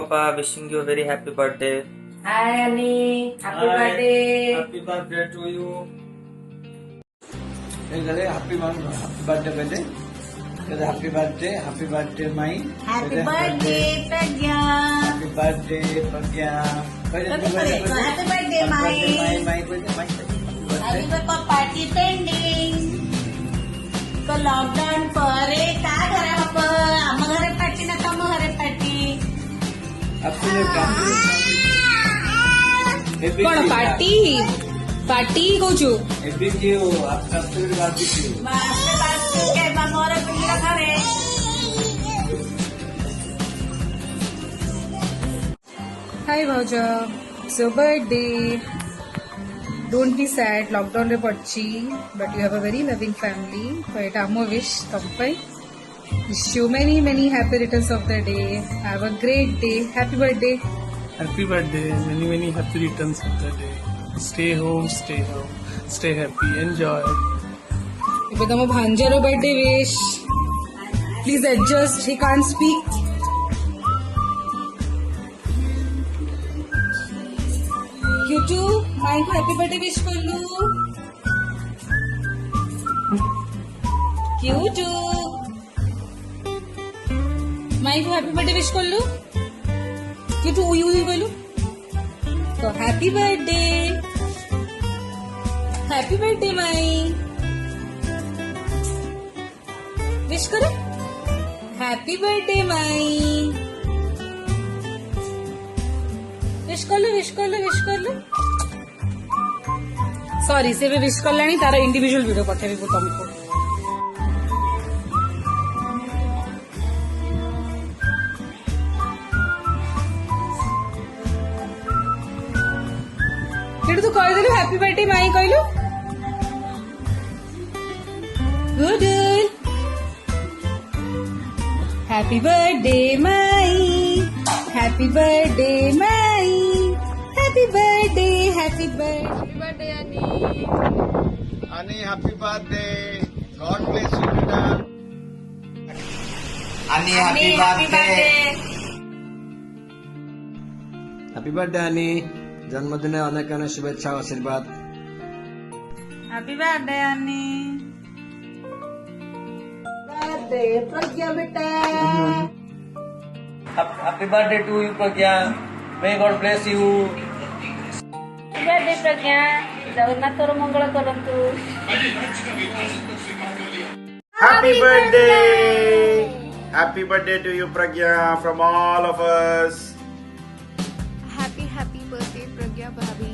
Papa, wishing you a very happy birthday. Hi Annie, happy birthday. Happy birthday to you. Happy birthday. Happy birthday, Mai. Happy birthday, Pragya. Happy birthday, Pragya. Happy birthday, Mai. अभी मेरे को party pending तो lockdown परे का घरा बाप आम घरे पार्टी ना तम घरे पार्टी कौन पार्टी पार्टी कहूँ मोर पिंड घरे हाय भाउजा so birthday don't be sad lockdown रे पड़ची but you have a very loving family तो एटा आमो विश तम पे wish you many many happy returns of the day have a great day happy birthday Happy birthday, many happy returns of the day. Stay home, stay happy, enjoy. इबे तमो भांजरो birthday wish please adjust he can't speak क्यूटू माई को happy birthday wish कर लू क्यूटू माई को हैप्पी बर्थडे विश कर लू क्यूटू उई उई कर लू तो हैप्पी बर्थडे माई विश करो हैप्पी बर्थडे माई विश कर लो सॉरी से भी विश कर लानी तार इंडिविजुअल वीडियो पठेबी तुमको तू कहदेलु हैप्पी बर्थडे माई कहलु good happy birthday my happy birthday my happy birthday Annie, happy birthday. God bless you, Peter. Annie, happy birthday. Happy birthday, Annie. जन्मदिने अनेक अनेक शुभेच्छा आशीर्वाद हैप्पी बर्थडे अन्नी बर्थडे प्रज्ञा बेटा Happy birthday to you, Pragya. May God bless you. Birthday Pragya Jagannath तोर मंगल करंतु Happy birthday! Happy birthday to you, Pragya, from all of us. Happy birthday, Pragya Bhabhi.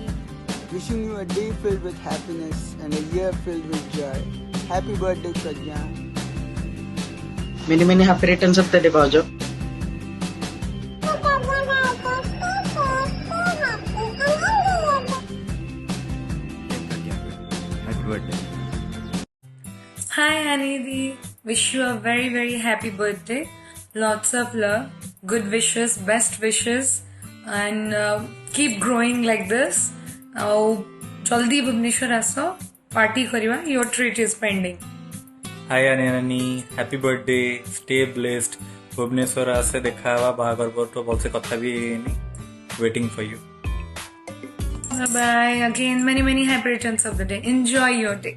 Wishing you a day filled with happiness and a year filled with joy. Happy birthday, Pragya. Many happy returns of the day, Baujo. Happy birthday. Hi Anidhi, wish you a very happy birthday. Lots of love, good wishes, best wishes, and keep growing like this. Jaldi Bhubaneswar aso party kariba. Your treat is pending. Hi Anani, happy birthday. Stay blessed. Bhubaneswar आसे देखा हुआ बाहर पर तो बहुत से कथा भी नहीं waiting for you. Bye bye. Again, many happy returns of the day. Enjoy your day.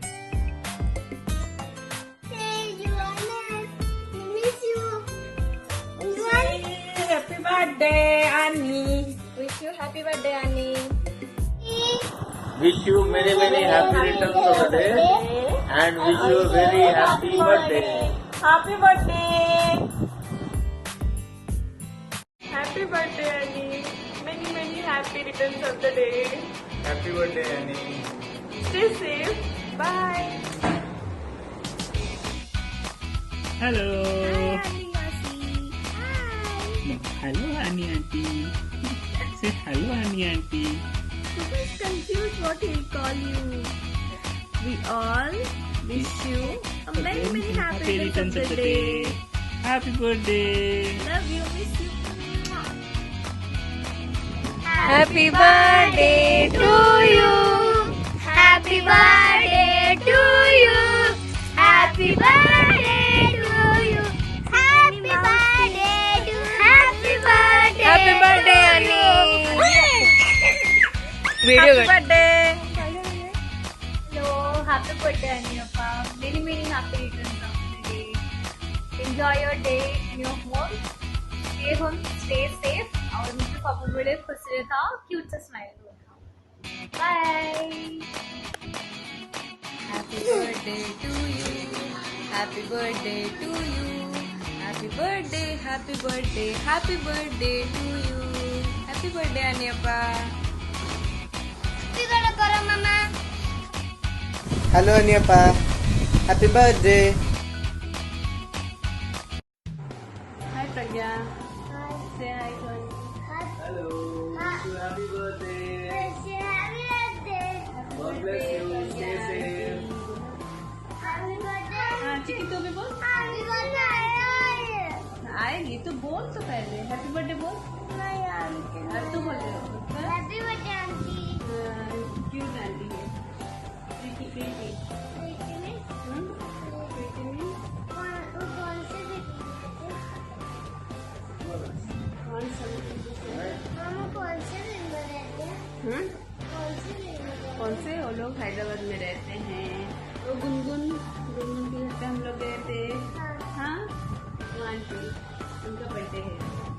happy birthday Annie Wish you happy birthday, Annie. Wish you many happy returns of the day and wish you a very happy birthday. happy birthday Happy birthday, Annie. Many happy returns of the day. Happy birthday, Annie. Stay safe. Bye. Hello. Annie Yasi. Hi. Hello, Annie Auntie. Say hello, Annie Auntie. He's confused what he'll call you. We all wish you a many happy returns of the day. Happy birthday. Love you. Miss you. happy birthday to you happy birthday to you happy birthday to you happy birthday to happy birthday birthday. Hello, happy birthday, Aniyappa. Many, many happy returns of the day. Enjoy your day in your home. Stay home, stay safe. और मुझे पापा बड़े खुश रहता, cute सा smile रखा. Bye. Happy birthday to you. Happy birthday to you. Happy birthday, happy birthday, happy birthday to you. Happy birthday, Aniyappa. Hello Aniyappa. Happy birthday. Hi Pragya. Say hi to us. Hello. Wish you happy birthday. God bless you. Stay safe. चिकी तू भी बोल. आएगी तो बोल तो पहले. Happy birthday बोल. अब तू बोल रहे हो. क्यूट आंटी है. प्रीति. कौन से? वो लोग हैदराबाद में रहते हैं. वो गुनगुन के घर पे हम लोग गए थे. हाँ, वो आंटी उनका बर्थडे है.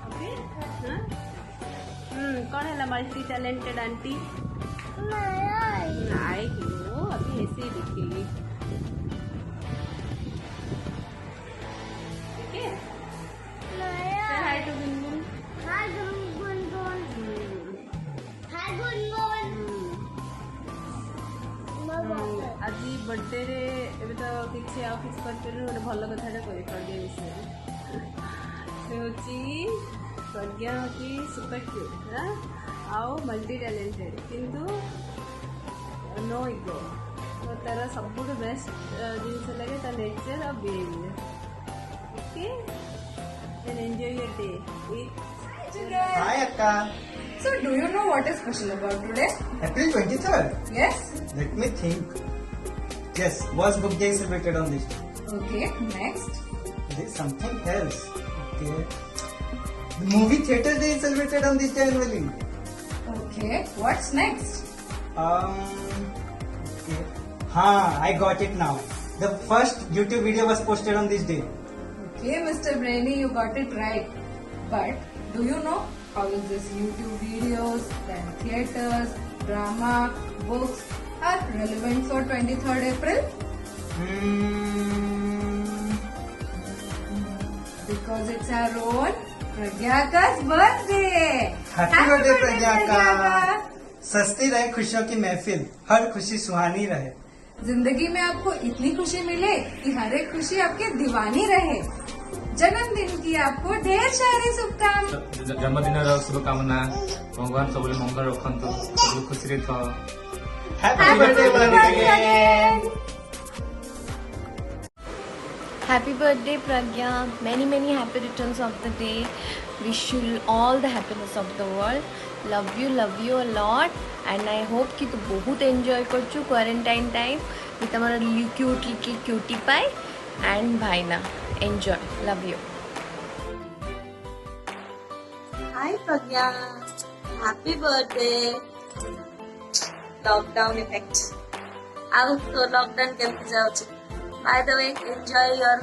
ओके. हाँ. कौन है मल्टी टैलेंटेड आंटी? आएगी वो, अभी ऐसे ही दिखेगी. ठीक है. हाय टू गुनगुन. ଆଜି ବର୍ଥଡେରେ ଏବେ ତ କିଛି ଆଉ କିଛି କରିପାରିଲୁ. ଗୋଟେ ଭଲ କଥାଟା କହି ପ୍ରଜ୍ଞା ବିଷୟରେ. ସେ ହେଉଛି ପ୍ରଜ୍ଞା ହେଉଛି ସୁପର କ୍ୟୁଟ୍ ଆଉ ମଲ୍ଟି ଟ୍ୟାଲେଣ୍ଟେଡ୍ କିନ୍ତୁ नो इगो. तो तार सबुठ बेस्ट जिनस लगे ता नेचर और behaviour. Okay. Then enjoy your day with. Hi Akka. So, do you know what is special about today? April 23rd. Yes? Let me think. Yes, was book day celebrated on this? Okay, next. There's something else. Okay. The movie theater day is celebrated on this day annually. Okay, what's next? Okay. I got it now. The first YouTube video was posted on this day. Okay, Mr. Brainy, you got it right. But do you know how is this YouTube videos, then theaters, drama, books are relevant for 23rd April? Because it's our own Pragyaka's birthday. Happy birthday Pragyaka. सस्ती रहे खुशियों की महफिल, हर खुशी सुहानी रहे. जिंदगी में आपको इतनी खुशी मिले कि हर एक खुशी आपके दीवानी रहे. जन्मदिन की आपको ढेर सारी शुभकामनाएं. जन्मदिन शुभकामना. भगवान सब मंगल रखु. सब खुशी रे था. Happy birthday again. Happy birthday Pragya. Many, many happy returns of the day. Wish you all the happiness of the world. Love you a lot. And I hope कि तू बहुत enjoy करचु quarantine time with हमारा cute little cutie pie and भाईना. Enjoy. Love you. Hi Pragya. Happy birthday. Lockdown effect. ଆଉ तो lockdown କେମିତି ଯାଉଛି? By the way, enjoy your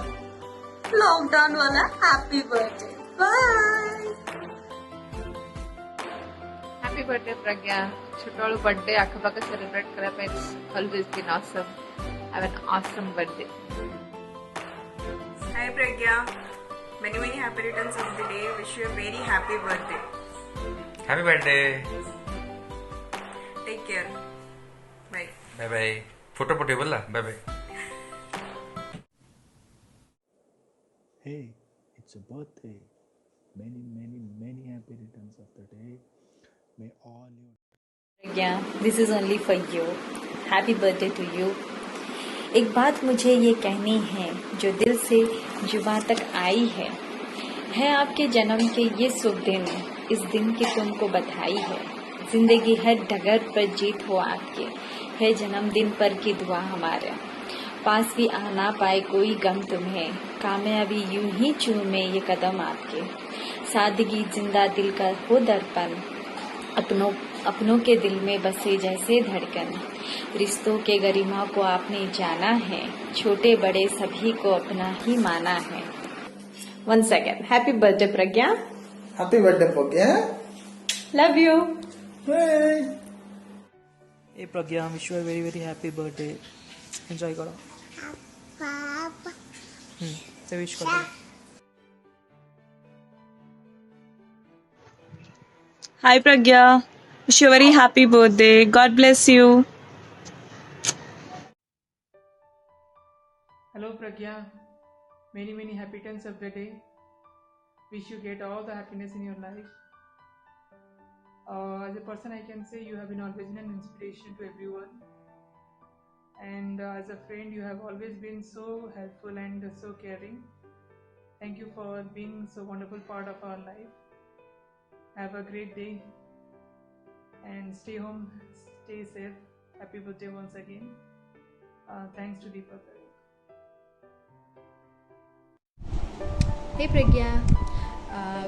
lockdown वाला happy birthday. Bye. Happy birthday Pragya. छोटोळु birthday आखपाख celebrate करा पे always been awesome. Have an awesome birthday. Hi Pragya. Many, many happy returns of the day. Wish you a very happy birthday. Happy birthday. Take care. Bye. Bye bye. Photo पठे बोला. Bye bye. Hey, it's a birthday. Many, many, many happy returns of the day. May all your... Yeah, this is only for you. Happy birthday to you. एक बात मुझे ये कहनी है जो दिल से जुबां तक आई है आपके जन्म के ये शुभ दिन. इस दिन की तुमको बधाई है. जिंदगी हर डगर पर जीत हो आपके. है जन्मदिन पर की दुआ हमारे. पास भी आ ना पाए कोई गम तुम्हें. कामयाबी यूं ही चूमे ये कदम आपके. सादगी जिंदा दिल का हो दर्पण. अपनों के दिल में बसे जैसे धड़कन। रिश्तों के गरिमा को आपने जाना है, छोटे बड़े सभी को अपना ही माना है। 1 second. Happy birthday, Pragya. Happy birthday, Pragya. Love you. Hey Pragya, wish you a very very happy birthday. Enjoy karo. So wish karo. Hi Pragya, wish you a very happy birthday. God bless you. Hello Pragya, many happy returns of the day. Wish you get all the happiness in your life. As a person, I can say you have been always been an inspiration to everyone, and as a friend, you have always been so helpful and so caring. Thank you for being so wonderful part of our life. Have a great day and stay home, stay safe. Happy birthday once again. Thanks to Deepak. Hey Pragya,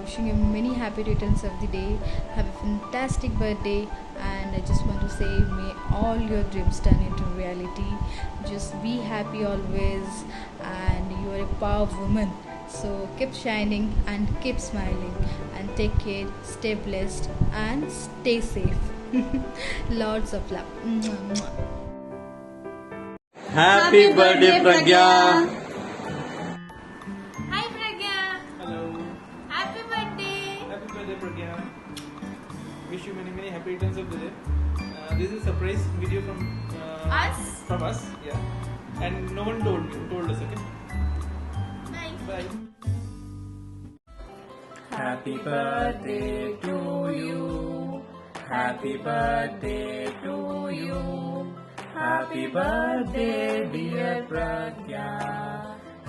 wishing you many happy returns of the day. Have a fantastic birthday, and I just want to say may all your dreams turn into reality. Just be happy always, and you are a powerful woman. So keep shining and keep smiling, and take care, stay blessed and stay safe. Lots of love. Happy birthday, Pragya. Hi Pragya. Hello. Happy birthday. Happy birthday, Pragya. Wish you many happy returns of the day. This is a surprise video from Us? From us, yeah. And no one told us, okay? Bye. Happy birthday to you. Happy birthday to you. Happy birthday, dear Pragya.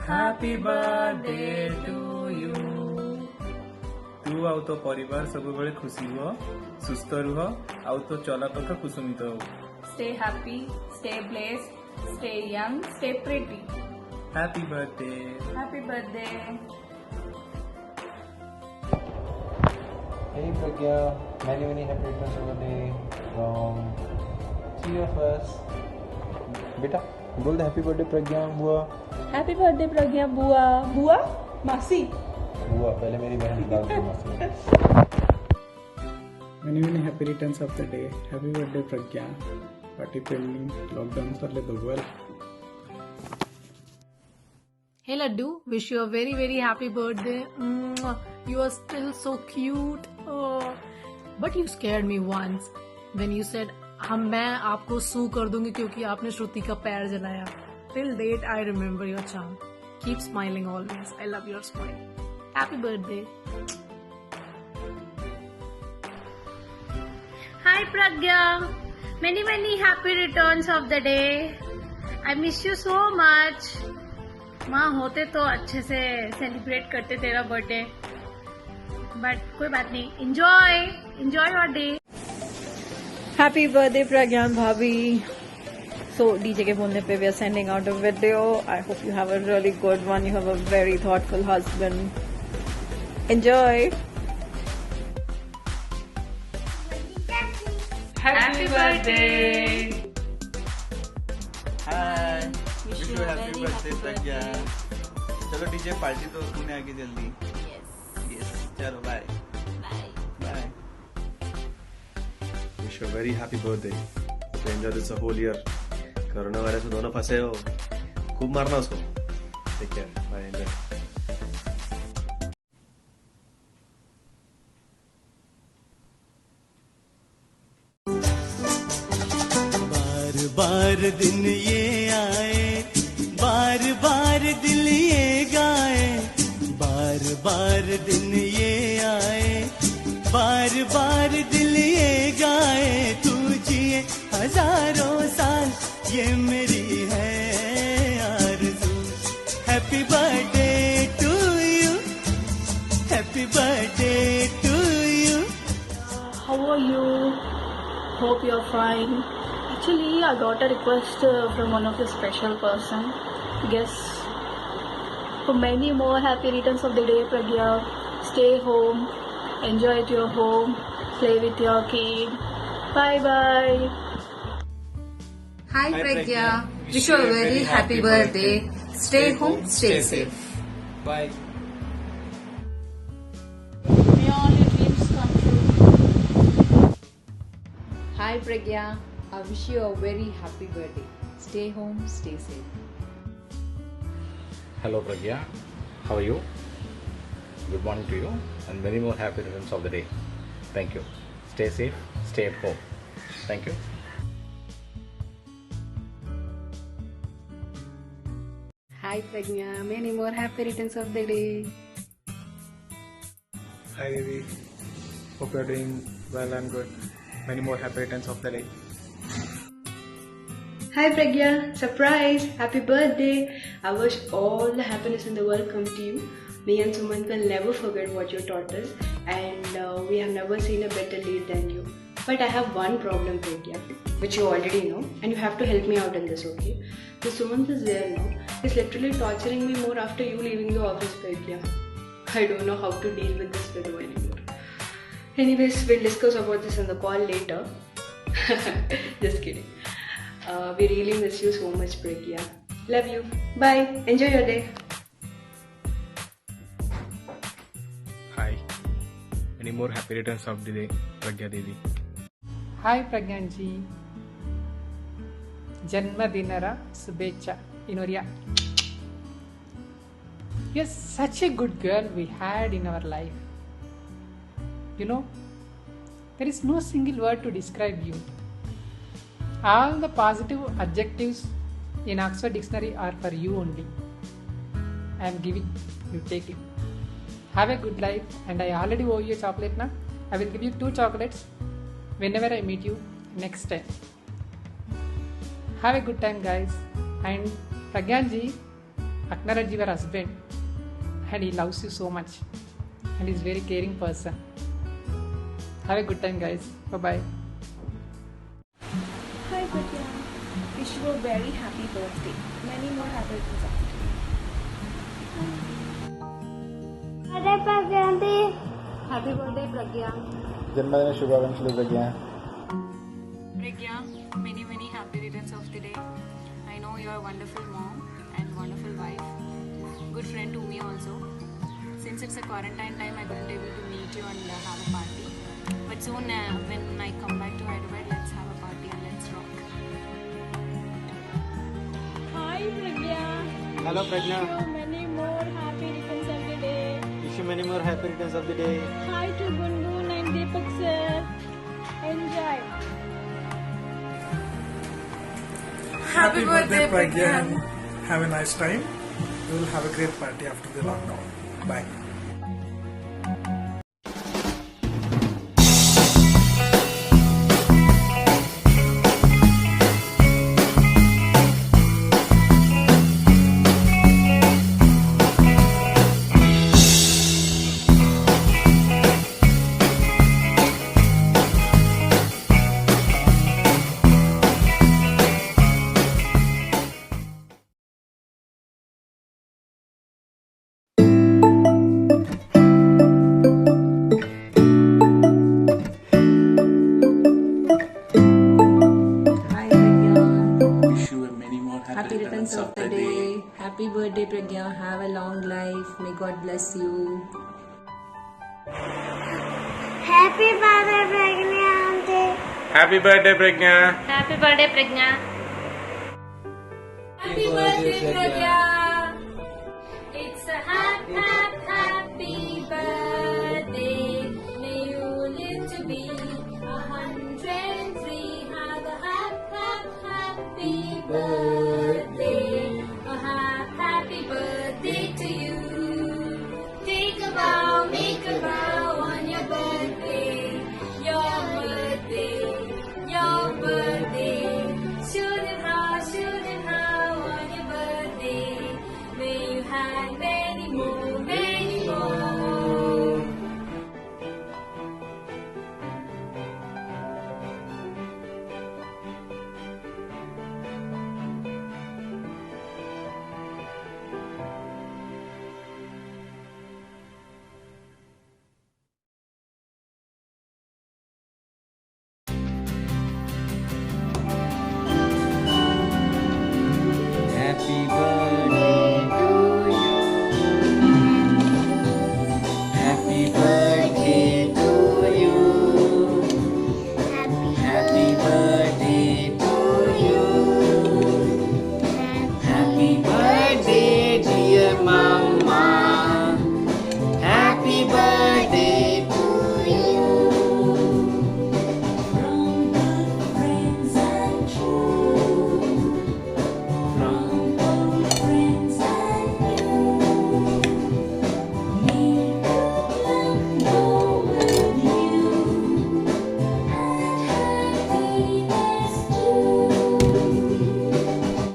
Happy birthday to you. तू आउ तो परिवार सब बेले खुशी हुआ, सुस्थ रुह, आउ तो चला पथ कुसुमित हो. Stay happy, stay blessed, stay young, stay pretty. Happy birthday. Happy birthday. Hey Pragya, many happy returns of the day from 3 of us. बेटा बोल दे हैप्पी बर्थडे प्रज्ञा बुआ. हैप्पी बर्थडे प्रज्ञा बुआ. बुआ मासी. बुआ पहले मेरी बहन की बात मासी. Many happy returns of the day. Happy birthday Pragya. Party pending. Lockdown sarle dogwal. Hey Laddu, wish you a very happy birthday. You are still so cute. Oh. But you scared me once when you said मैं आपको सू कर दूंगी क्योंकि आपने श्रुति का पैर जलाया. Till date I remember your charm. Keep smiling always. I love your smile. Happy birthday. Hi Pragya, many happy returns of the day. I miss you so much. माँ होते तो अच्छे से सेलिब्रेट करते तेरा बर्थडे, बट कोई बात नहीं. Enjoy your day. Happy birthday Pragyan Bhabhi. So DJ के बोलने पे we are sending out a video. I hope you have a really good one. You have a very thoughtful husband. Enjoy. Happy birthday. Hi. Wish you a happy birthday Pragya. चलो DJ party तो तूने आगे जल्दी. Yes. चलो bye. Bye. Wish you a very happy birthday. Hope you enjoy this the whole year. Corona virus में दोनों फंसे हो, खूब मारना उसको. Take care. Bye. Enjoy. बार दिन ये आए, बार दिल ये गाए, बार दिन ये आए, बार दिल ये गाए. तू जिए हजारों साल ये मेरी है आरज़ू. Happy birthday to you, happy birthday to you. How are you? Hope you're fine. Actually, I got a request from one of your special person. Guess for many more happy returns of the day, Pragya. Stay home, enjoy at your home, play with your kid, Bye bye. Hi Pragya, wish you a very happy birthday. Stay home, stay safe. Bye. May all your dreams come true. Hi Pragya, I wish you a very happy birthday. Stay home, stay safe. Hello Pragya, how are you? Good morning to you and many more happy returns of the day. Thank you. Stay safe, stay at home. Thank you. Hi Pragya, many more happy returns of the day. Hi Devi, hope you're doing well and good. Many more happy returns of the day. Hi Pragya, surprise! Happy birthday! I wish all the happiness in the world come to you. Me and Suman will never forget what you taught us, and we have never seen a better lead than you. But I have one problem, Pragya, which you already know, and you have to help me out in this, okay? So Suman is there now. He's literally torturing me more after you leaving the office, Pragya. I don't know how to deal with this fellow anymore. Anyways, we'll discuss about this in the call later. Just kidding. We really miss you so much, Pragya. Love you. Bye. Enjoy your day. Hi. Many more happy returns of the day, Pragya Devi. Hi Pragyanji. Janmadinara Subhecha Inuria. You're such a good girl we had in our life. You know, there is no single word to describe you. All the positive adjectives in Oxford Dictionary are for you only. I am giving, you take it. Have a good life, and I already owe you a chocolate now. I will give you 2 chocolates whenever I meet you next time. Have a good time, guys. And Pragyanji, acknowledge your husband, and he loves you so much, and he's a very caring person. Have a good time, guys. Bye bye. Hi Pragya, wish you a very happy birthday. Many more happy returns of the day. Happy birthday. Happy birthday, Pragya. जन्मदिन शुभाकांक्षलु प्रज्ञा. Pragya, many happy returns of the day. I know you are a wonderful mom and wonderful wife, good friend to me also. Since it's a quarantine time, I couldn't able to meet you and have a party. But soon, when I come back to Hyderabad, let's have a party and let's rock. Hi Pragya. Hello Pragya. Wish you many more happy returns of the day. Wish you many more happy returns of the day. Hi to Gungun and Deepak sir. Enjoy. Happy birthday, Pragya. Have a nice time. We will have a great party after the lockdown. Bye. Happy returns of the day. Happy birthday, Pragya. Have a long life. May God bless you. Happy birthday, Pragya. Happy birthday, Pragya. Happy birthday, Pragya. Happy birthday, Pragya. It's a happy birthday. May you live to be 103. Have a happy birthday.